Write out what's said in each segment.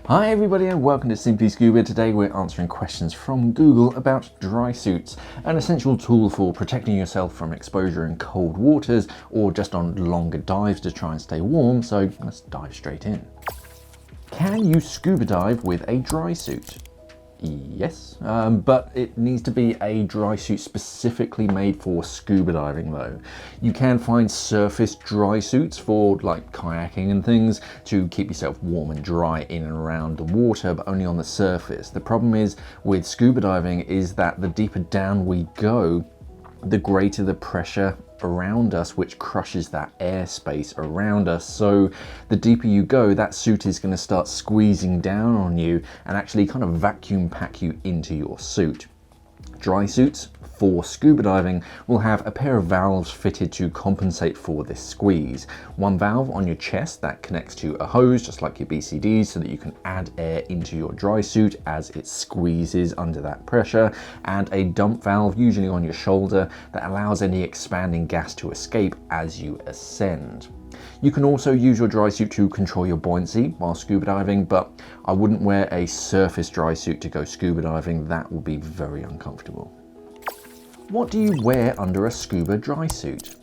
Hi everybody and welcome to Simply Scuba. Today we're answering questions from Google about dry suits, an essential tool for protecting yourself from exposure in cold waters or just on longer dives to try and stay warm, so let's dive straight in. Can you scuba dive with a dry suit? Yes, but it needs to be a dry suit specifically made for scuba diving though. You can find surface dry suits for like kayaking and things to keep yourself warm and dry in and around the water, but only on the surface. The problem is with scuba diving is that the deeper down we go, the greater the pressure around us, which crushes that airspace around us. So the deeper you go, that suit is going to start squeezing down on you and actually kind of vacuum pack you into your suit. Dry suits for scuba diving will have a pair of valves fitted to compensate for this squeeze. One valve on your chest that connects to a hose, just like your BCDs, so that you can add air into your dry suit as it squeezes under that pressure, and a dump valve, usually on your shoulder, that allows any expanding gas to escape as you ascend. You can also use your dry suit to control your buoyancy while scuba diving, but I wouldn't wear a surface dry suit to go scuba diving. That will be very uncomfortable. What do you wear under a scuba dry suit?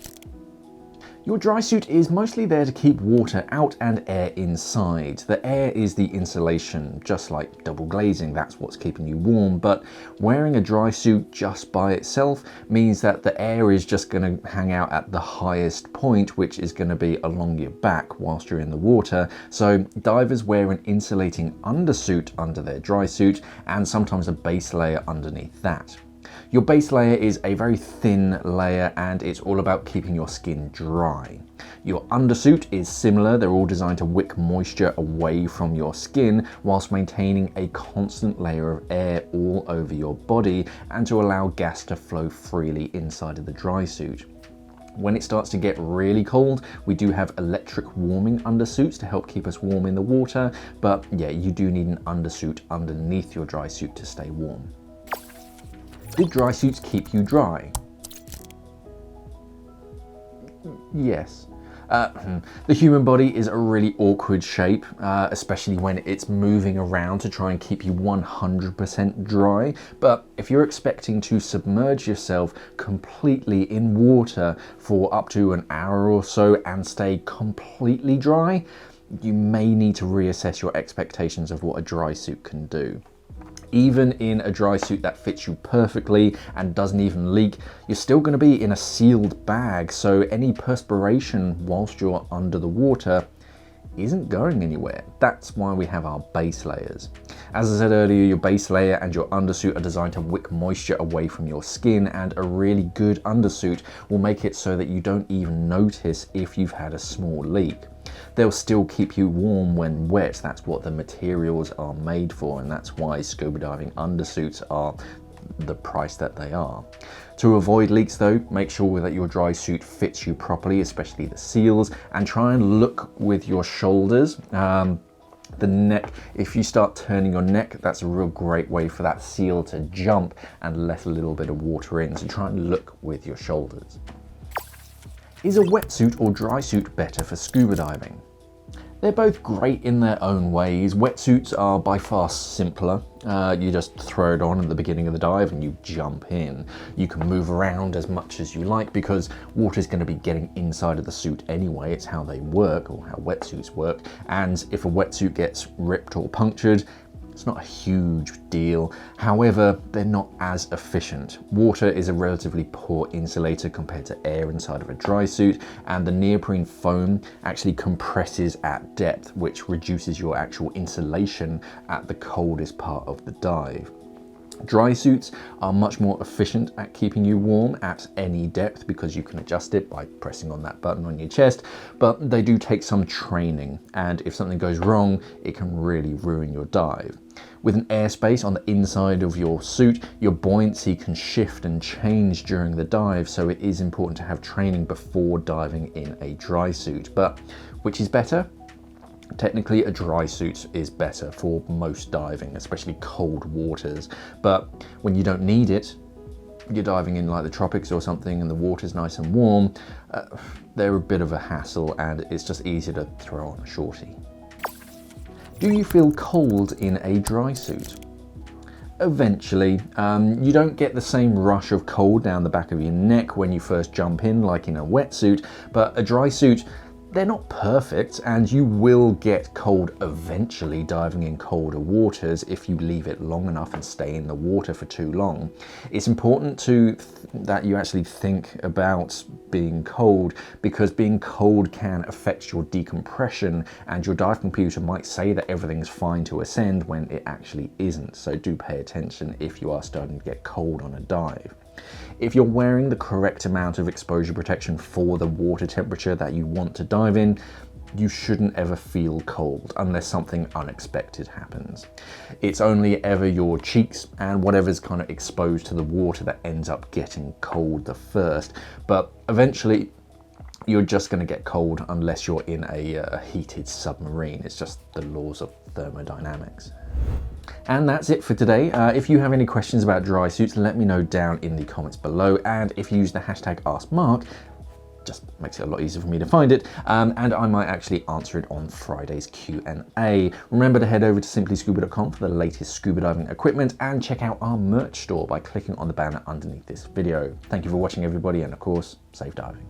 Your dry suit is mostly there to keep water out and air inside. The air is the insulation, just like double glazing, that's what's keeping you warm, but wearing a dry suit just by itself means that the air is just going to hang out at the highest point, which is going to be along your back whilst you're in the water. So divers wear an insulating undersuit under their dry suit and sometimes a base layer underneath that. Your base layer is a very thin layer and it's all about keeping your skin dry. Your undersuit is similar, they're all designed to wick moisture away from your skin whilst maintaining a constant layer of air all over your body and to allow gas to flow freely inside of the dry suit. When it starts to get really cold, we do have electric warming undersuits to help keep us warm in the water, but yeah, you do need an undersuit underneath your dry suit to stay warm. Do dry suits keep you dry? Yes. The human body is a really awkward shape, especially when it's moving around to try and keep you 100% dry. But if you're expecting to submerge yourself completely in water for up to an hour or so and stay completely dry, you may need to reassess your expectations of what a dry suit can do. Even in a dry suit that fits you perfectly and doesn't even leak, you're still going to be in a sealed bag, so any perspiration whilst you're under the water isn't going anywhere. That's why we have our base layers. As I said earlier, your base layer and your undersuit are designed to wick moisture away from your skin, and a really good undersuit will make it so that you don't even notice if you've had a small leak. They'll still keep you warm when wet. That's what the materials are made for, and that's why scuba diving undersuits are the price that they are. To avoid leaks though, make sure that your dry suit fits you properly, especially the seals, and try and look with your shoulders. The neck, if you start turning your neck, that's a real great way for that seal to jump and let a little bit of water in, so try and look with your shoulders. Is a wetsuit or dry suit better for scuba diving? They're both great in their own ways. Wetsuits are by far simpler. You just throw it on at the beginning of the dive and you jump in. You can move around as much as you like because water's going to be getting inside of the suit anyway. It's how they work, or how wetsuits work. And if a wetsuit gets ripped or punctured, it's not a huge deal. However, they're not as efficient. Water is a relatively poor insulator compared to air inside of a dry suit, and the neoprene foam actually compresses at depth, which reduces your actual insulation at the coldest part of the dive. Dry suits are much more efficient at keeping you warm at any depth because you can adjust it by pressing on that button on your chest, but they do take some training, and if something goes wrong, it can really ruin your dive. With an airspace on the inside of your suit, your buoyancy can shift and change during the dive, so it is important to have training before diving in a dry suit. But which is better? Technically, a dry suit is better for most diving, especially cold waters. But when you don't need it, you're diving in like the tropics or something and the water's nice and warm, they're a bit of a hassle and it's just easier to throw on a shorty. Do you feel cold in a dry suit? Eventually. You don't get the same rush of cold down the back of your neck when you first jump in like in a wetsuit, but a dry suit, they're not perfect, and you will get cold eventually diving in colder waters if you leave it long enough and stay in the water for too long. It's important that you actually think about being cold, because being cold can affect your decompression, and your dive computer might say that everything's fine to ascend when it actually isn't. So do pay attention if you are starting to get cold on a dive. If you're wearing the correct amount of exposure protection for the water temperature that you want to dive in, you shouldn't ever feel cold unless something unexpected happens. It's only ever your cheeks and whatever's kind of exposed to the water that ends up getting cold the first, but eventually you're just going to get cold unless you're in a heated submarine. It's just the laws of thermodynamics. And that's it for today. If you have any questions about dry suits, let me know down in the comments below. And if you use the hashtag AskMark, just makes it a lot easier for me to find it. And I might actually answer it on Friday's Q&A. Remember to head over to simplyscuba.com for the latest scuba diving equipment, and check out our merch store by clicking on the banner underneath this video. Thank you for watching, everybody, and of course, safe diving.